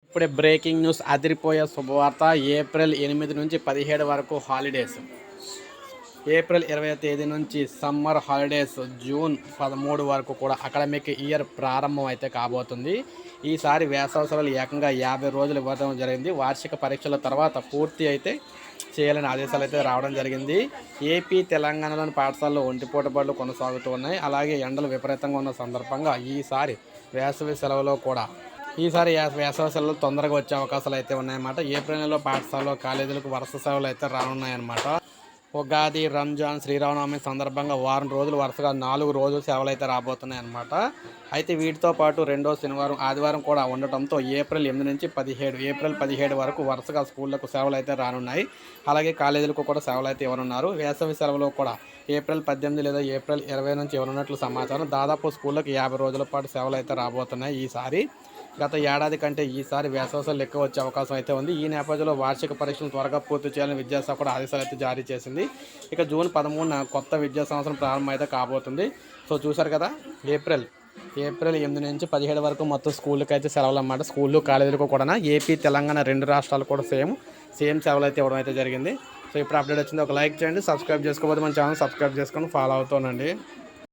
ఇప్పుడే breaking news అదిరిపోయే శుభవార్త. ఏప్రిల్ 8 నుంచి 17 వరకు హాలిడేస్. ఏప్రిల్ 20వ తేదీ నుంచి సమ్మర్ హాలిడేస్. జూన్ 13 వరకు కూడా అకాడమిక్ ఇయర్ ప్రారంభం అయితే కాబోతుంది. ఈసారి వేసవి సెలవులు ఏకంగా 50 రోజులు ఇవ్వడం జరిగింది. వార్షిక పరీక్షల తర్వాత పూర్తి అయితే చేయాలని ఆదేశాలు అయితే రావడం జరిగింది. ఏపీ తెలంగాణలోని పాఠశాలలో ఒంటిపూట బడులు కొనసాగుతూ ఉన్నాయి. అలాగే ఎండలు విపరీతంగా ఉన్న సందర్భంగా ఈసారి వేసవి సెలవులో కూడా వేసవి సెలవులు తొందరగా వచ్చే అవకాశాలు అయితే ఉన్నాయన్నమాట. ఏప్రిల్ నెలలో పాఠశాలలో కాలేజీలకు వరుస సెలవులు అయితే రానున్నాయన్నమాట. ఉగాది, రంజాన్, శ్రీరామనవమి సందర్భంగా వారం రోజులు వరుసగా 4 రోజులు సెలవులు అయితే రాబోతున్నాయి అన్నమాట. అయితే వీటితో పాటు రెండో శనివారం, ఆదివారం కూడా ఉండటంతో ఏప్రిల్ 8 నుంచి 17 వరకు వరుసగా స్కూళ్లకు సెలవులు అయితే రానున్నాయి. అలాగే కాలేజీలకు కూడా సెలవులు అయితే ఇవ్వనున్నారు. వేసవి సెలవులో కూడా ఏప్రిల్ 18 లేదా ఏప్రిల్ 20 నుంచి ఇవ్వనున్నట్లు సమాచారం. దాదాపు స్కూళ్ళకు 50 రోజుల పాటు సెలవులు అయితే రాబోతున్నాయి ఈసారి. గత ఏడాది కంటే ఈసారి వేసవి సెలవులు ఎక్కువ వచ్చే అవకాశం అయితే ఉంది. ఈ నేపథ్యంలో వార్షిక పరీక్షలు త్వరగా పూర్తి చేయాలని విద్యాశాఖ కూడా ఆదేశాలు అయితే జారీ చేసింది. ఇక జూన్ 13న కొత్త విద్యా సంవత్సరం ప్రారంభం అయితే కాబోతుంది. సో చూసారు కదా, ఏప్రిల్ 8 నుంచి 17 వరకు మొత్తం స్కూళ్ళకి అయితే సెలవులు అన్నమాట. స్కూళ్ళు, కాలేజీలకు కూడా ఏపీ, తెలంగాణ 2 రాష్ట్రాలు కూడా సేమ్ సెలవులు అయితే ఇవ్వడం అయితే జరిగింది. సో ఇప్పుడు అప్డేట్ వచ్చింది. ఒక లైక్ చేయండి, సబ్స్క్రైబ్ చేసుకోకపోతే మన ఛానల్ సబ్స్క్రైబ్ చేసుకొని ఫాలో అవుతానండి.